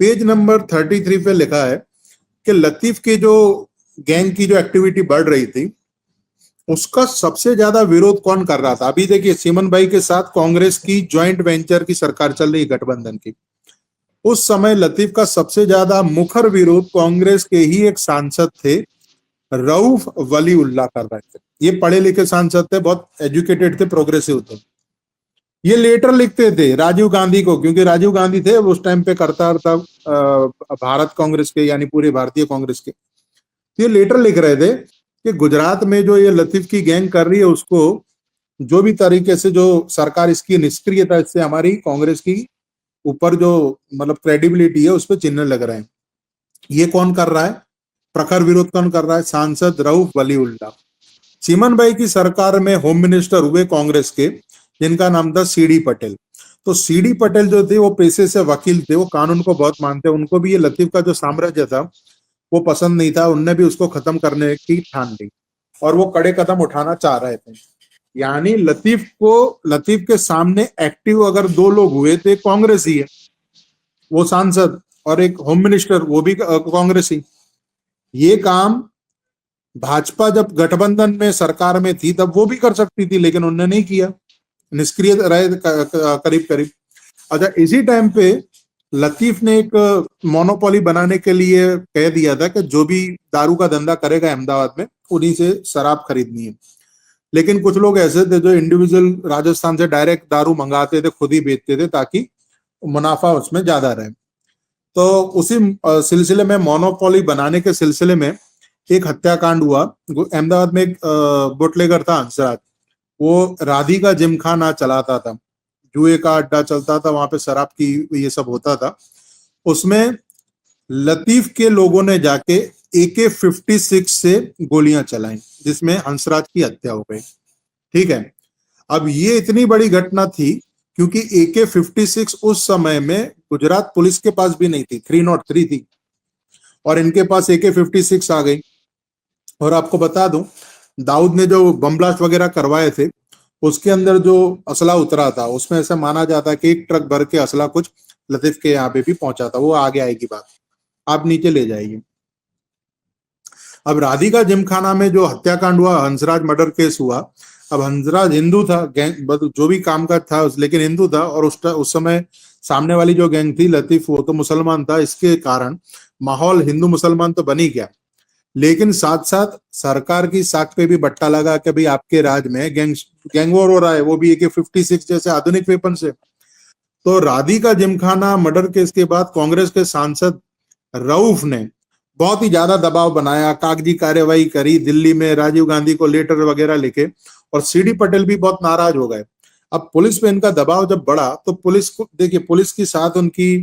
Page number 33 पे लिखा है कि लतीफ की जो गैंग की जो एक्टिविटी बढ़ रही थी उसका सबसे ज्यादा विरोध कौन कर रहा था। अभी देखिए सीमन भाई के साथ कांग्रेस की ज्वाइंट वेंचर की सरकार चल रही गठबंधन की, उस समय लतीफ का सबसे ज्यादा मुखर विरोध कांग्रेस के ही एक सांसद थे, रऊफ वलीउल्लाह कर रहे थे। ये पढ़े लिखे सांसद थे, बहुत एजुकेटेड थे, प्रोग्रेसिव थे। ये लेटर लिखते थे राजीव गांधी को, क्योंकि राजीव गांधी थे उस टाइम पे करतार था भारत कांग्रेस के, यानी पूरे भारतीय कांग्रेस के। ये लेटर लिख रहे थे कि गुजरात में जो ये लतीफ की गैंग कर रही है उसको जो भी तरीके से, जो सरकार इसकी निष्क्रियता, इससे हमारी कांग्रेस की ऊपर जो मतलब क्रेडिबिलिटी है उस पर चिन्ह लग रहे हैं। ये कौन कर रहा है, प्रखर विरोध कौन कर रहा है, सांसद रऊफ वलीउल्लाह। चिमन भाई की सरकार में होम मिनिस्टर हुए कांग्रेस के, जिनका नाम था सीडी पटेल। तो सीडी पटेल जो थे वो पेशे से वकील थे, वो कानून को बहुत मानते, उनको भी ये लतीफ का जो साम्राज्य था वो पसंद नहीं था, उनने भी उसको खत्म करने की ठान ली और वो कड़े कदम उठाना चाह रहे थे। यानी लतीफ के सामने एक्टिव अगर दो लोग हुए तो एक कांग्रेस ही है, वो सांसद, और एक होम मिनिस्टर वो भी कांग्रेसी। ये काम भाजपा जब गठबंधन में सरकार में थी तब वो भी कर सकती थी, लेकिन उन्होंने नहीं किया, निष्क्रिय रहे करीब करीब। अच्छा, इसी टाइम पे लतीफ ने एक मोनोपोली बनाने के लिए कह दिया था कि जो भी दारू का धंधा करेगा अहमदाबाद में उन्हीं से शराब खरीदनी है। लेकिन कुछ लोग ऐसे थे जो इंडिविजुअल राजस्थान से डायरेक्ट दारू मंगाते थे, खुद ही बेचते थे ताकि मुनाफा उसमें ज्यादा रहे। तो उसी सिलसिले में, मोनोपोली बनाने के सिलसिले में एक हत्याकांड हुआ। अहमदाबाद में एक बुटलेगर था हंसराज, वो राधिका जिमखाना चलाता था, जुए का अड्डा चलता था वहां पे, शराब की ये सब होता था। उसमें लतीफ के लोगों ने जाके AK-56 से गोलियां चलाई, जिसमें हंसराज की हत्या हो गई। ठीक है, अब ये इतनी बड़ी घटना थी क्योंकि AK-56 उस समय में गुजरात पुलिस के पास भी नहीं थी, 303 थी, और इनके पास AK-56 आ गई। और आपको बता दूं, दाऊद ने जो बम ब्लास्ट वगैरह करवाए थे उसके अंदर जो असला उतरा था उसमें ऐसा माना जाता है कि एक ट्रक भर के असला कुछ लतीफ के यहाँ पे भी पहुंचा था। वो आगे आएगी बात, आप नीचे ले जाइए। अब राधिका जिमखाना में जो हत्याकांड हुआ, हंसराज मर्डर केस हुआ। अब हंसराज हिंदू था, गैंग जो भी काम का था लेकिन हिंदू था, और उस समय सामने वाली जो गैंग थी लतीफ, वो तो मुसलमान था। इसके कारण माहौल हिंदू मुसलमान तो बन ही गया, लेकिन साथ साथ सरकार की साख पे भी बट्टा लगा कि भाई आपके राज में गैंग वॉर हो रहा है, वो भी AK-56 जैसे आधुनिक वेपन से। तो राधिका जिमखाना मर्डर केस के बाद कांग्रेस के सांसद रऊफ ने बहुत ही ज्यादा दबाव बनाया, कागजी कार्यवाही करी, दिल्ली में राजीव गांधी को लेटर वगैरह लिखे, और सीडी पटेल भी बहुत नाराज हो गए। अब पुलिस पे इनका दबाव जब बढ़ा तो पुलिस को देखिए, पुलिस के साथ उनकी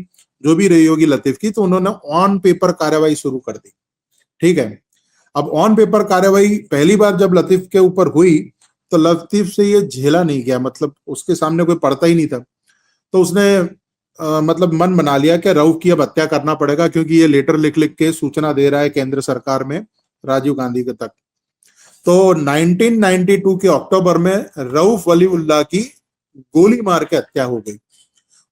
जो भी रही होगी लतीफ की, तो उन्होंने ऑन पेपर कार्यवाही शुरू कर दी। ठीक है, अब ऑन पेपर कार्यवाही पहली बार जब लतीफ के ऊपर हुई तो लतीफ से ये झेला नहीं गया, मतलब उसके सामने कोई पड़ता ही नहीं था। तो उसने मतलब मन बना लिया कि रऊफ की अब हत्या करना पड़ेगा, क्योंकि ये लेटर लिख लिख के सूचना दे रहा है केंद्र सरकार में राजीव गांधी के तक। तो 1992 के अक्टूबर में रऊफ वलीउल्लाह की गोली मार के हत्या हो गई,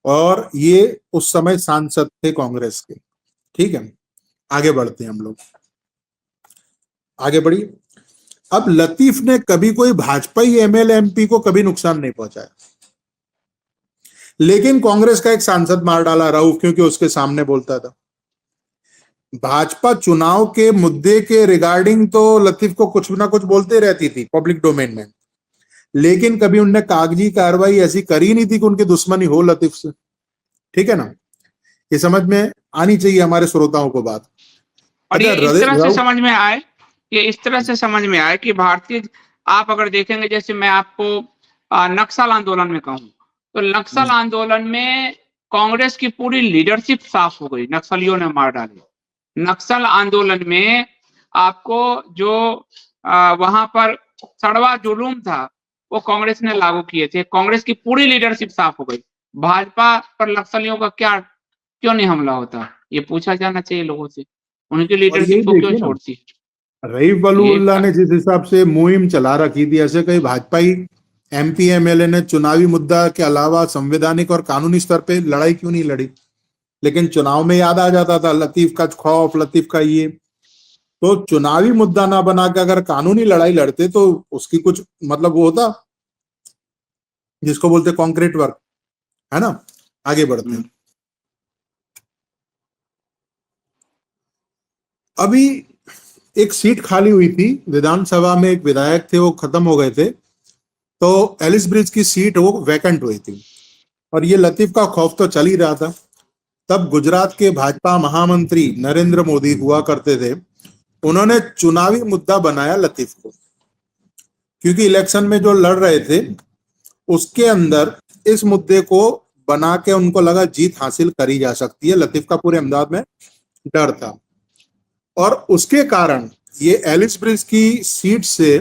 और ये उस समय सांसद थे कांग्रेस के। ठीक है, आगे बढ़ते हैं हम लोग, आगे बढ़िए। अब लतीफ ने कभी कोई भाजपाई MLA MP को कभी नुकसान नहीं पहुंचाया, लेकिन कांग्रेस का एक सांसद मार डाला रऊफ, क्योंकि उसके सामने बोलता था। भाजपा चुनाव के मुद्दे के रिगार्डिंग तो लतीफ को कुछ ना कुछ बोलते रहती थी पब्लिक डोमेन में, लेकिन कभी उनने कागजी कार्रवाई ऐसी करी नहीं थी कि उनकी दुश्मनी हो लतीफ से। ठीक है ना, ये समझ में आनी चाहिए हमारे श्रोताओं को बात। और ये इस तरह से समझ में आए, ये इस तरह से समझ में आए कि भारतीय, आप अगर देखेंगे, जैसे मैं आपको नक्सल आंदोलन में कहूं तो नक्सल आंदोलन में कांग्रेस की पूरी लीडरशिप साफ हो गई, नक्सलियों ने मार डाली। नक्सल आंदोलन में आपको जो वहां पर सड़वा जुलूम था वो कांग्रेस ने लागू किए थे, कांग्रेस की पूरी लीडरशिप साफ हो गई। भाजपा पर नक्सलियों का क्यों नहीं हमला होता, ये पूछा जाना चाहिए लोगों से, उनकी लीडरशिप को क्यों छोड़ती। रऊफ वलीउल्लाह ने जिस हिसाब से मुहिम चला रखी थी, ऐसे कई भाजपाई MP MLA ने चुनावी मुद्दा के अलावा संवैधानिक और कानूनी स्तर पे लड़ाई क्यों नहीं लड़ी। लेकिन चुनाव में याद आ जाता था लतीफ का खौफ, लतीफ का ये। तो चुनावी मुद्दा ना बना के अगर कानूनी लड़ाई लड़ते तो उसकी कुछ मतलब वो होता, जिसको बोलते कॉन्क्रीट वर्क, है ना। आगे बढ़ते हैं। अभी एक सीट खाली हुई थी विधानसभा में, एक विधायक थे वो खत्म हो गए थे, तो एलिस ब्रिज की सीट वो वैकेंट हुई थी और ये लतीफ का खौफ तो चल ही रहा था। तब गुजरात के भाजपा महामंत्री नरेंद्र मोदी हुआ करते थे, उन्होंने चुनावी मुद्दा बनाया लतीफ को, क्योंकि इलेक्शन में जो लड़ रहे थे उसके अंदर इस मुद्दे को बना के उनको लगा जीत हासिल करी जा सकती है। लतीफ का पूरे अहमदाबाद में डर था और उसके कारण ये एलिस ब्रिज की सीट से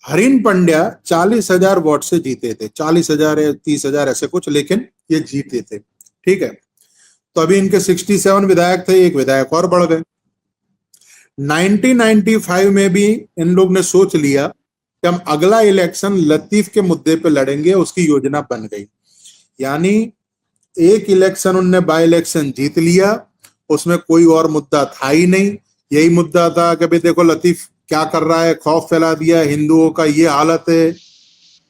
हरीन पंड्या 40,000 वोट से जीते थे, 40,000 या 30,000 ऐसे कुछ, लेकिन ये जीते थे। ठीक है, तो अभी इनके 67 विधायक थे, एक विधायक और बढ़ गए। 1995 में भी इन लोग ने सोच लिया कि हम अगला इलेक्शन लतीफ के मुद्दे पे लड़ेंगे, उसकी योजना बन गई। यानी एक इलेक्शन उनने बाय इलेक्शन जीत लिया, उसमें कोई और मुद्दा था ही नहीं। यही मुद्दा था कि भाई देखो लतीफ क्या कर रहा है, खौफ फैला दिया, हिंदुओं का ये हालत है।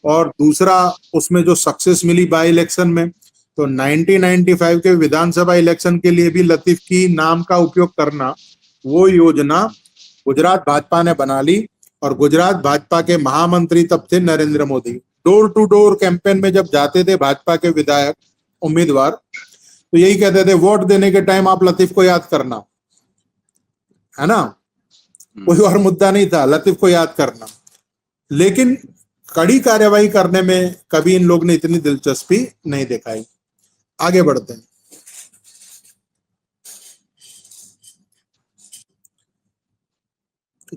और दूसरा उसमें जो सक्सेस मिली बाय इलेक्शन में, तो 1995 के विधानसभा इलेक्शन के लिए भी लतीफ की नाम का उपयोग करना, वो योजना गुजरात भाजपा ने बना ली। और गुजरात भाजपा के महामंत्री तब थे Narendra Modi. Door to door campaign में जब जाते थे भाजपा के विधायक उम्मीदवार, तो यही कहते थे वोट देने के टाइम आप लतीफ को याद करना, है ना। कोई और मुद्दा नहीं था, लतीफ को याद करना। लेकिन कड़ी कार्यवाही करने में कभी इन लोग ने इतनी दिलचस्पी नहीं दिखाई। आगे बढ़ते हैं।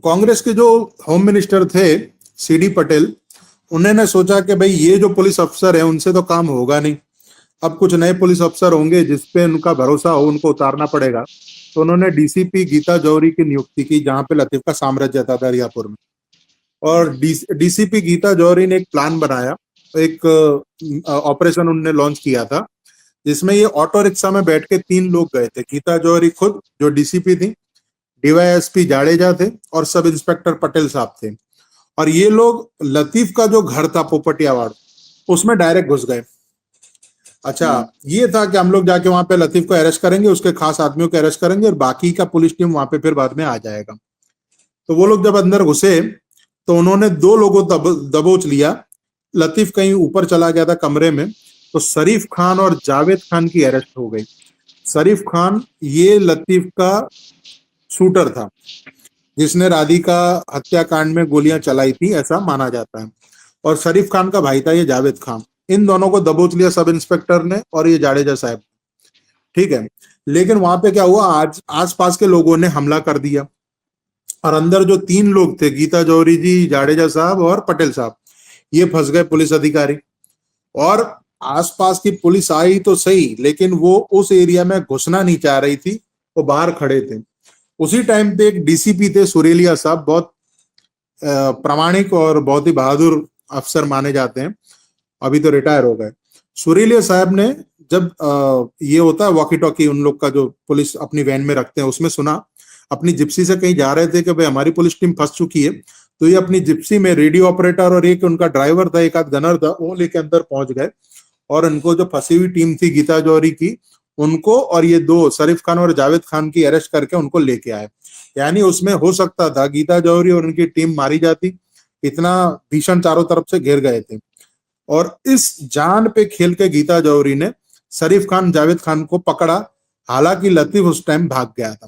कांग्रेस के जो होम मिनिस्टर थे सीडी पटेल, उन्होंने सोचा कि भाई ये जो पुलिस अफसर है उनसे तो काम होगा नहीं, अब कुछ नए पुलिस अफसर होंगे जिसपे उनका भरोसा हो, उनको उतारना पड़ेगा। तो उन्होंने डीसीपी गीता जौहरी की नियुक्ति की, जहां पे लतीफ का साम्राज्य था दरियापुर में। और डीसीपी गीता जौहरी ने एक प्लान बनाया, एक ऑपरेशन उन्होंने लॉन्च किया था, जिसमें ये ऑटो रिक्शा में बैठ के 3 लोग गए थे। गीता जौहरी खुद जो डीसीपी थी, डीवाईएसपी जाडेजा थे और सब इंस्पेक्टर पटेल साहब थे। और ये लोग लतीफ का जो घर था पोपटियावाड़, उसमें डायरेक्ट घुस गए। अच्छा, ये था कि हम लोग जाके वहां पे लतीफ को अरेस्ट करेंगे, उसके खास आदमियों को अरेस्ट करेंगे और बाकी का पुलिस टीम वहां पे फिर बाद में आ जाएगा। तो वो लोग जब अंदर घुसे तो उन्होंने 2 लोगों दबोच लिया। लतीफ कहीं ऊपर चला गया था कमरे में, तो शरीफ खान और जावेद खान की अरेस्ट हो गई। शरीफ खान ये लतीफ का शूटर था, जिसने राधिका हत्याकांड में गोलियां चलाई थी, ऐसा माना जाता है। और शरीफ खान का भाई था ये जावेद खान। इन दोनों को दबोच लिया सब इंस्पेक्टर ने और ये जाडेजा साहब। ठीक है, लेकिन वहां पे क्या हुआ, आज आसपास के लोगों ने हमला कर दिया और अंदर जो 3 लोग थे, गीता जौहरी जी, जाडेजा साहब और पटेल साहब, ये फंस गए पुलिस अधिकारी। और आसपास की पुलिस आई तो सही, लेकिन वो उस एरिया में घुसना नहीं चाह रही थी, वो बाहर खड़े थे। उसी टाइम पे एक डीसीपी थे सुरेलिया साहब, बहुत प्रामाणिक और बहुत ही बहादुर अफसर माने जाते हैं, अभी तो रिटायर हो गए। सुरेलिया साहब ने जब ये होता है वॉकी टॉकी उन लोग का जो पुलिस अपनी वैन में रखते हैं, उसमें सुना, अपनी जिप्सी से कहीं जा रहे थे कि भाई हमारी पुलिस टीम फंस चुकी है, तो ये अपनी जिप्सी में रेडियो ऑपरेटर और एक उनका ड्राइवर था, एक आध गनर था, वो लेके अंदर पहुंच गए और उनको जो फंसी हुई टीम थी गीता जौहरी की, उनको और ये 2 शरीफ खान और जावेद खान की अरेस्ट करके उनको लेके आए। यानी उसमें हो सकता था गीता जौहरी और उनकी टीम मारी जाती, इतना भीषण चारों तरफ से घेर गए थे। और इस जान पे खेल के गीता जौहरी ने शरीफ खान, जावेद खान को पकड़ा, हालांकि लतीफ उस टाइम भाग गया था।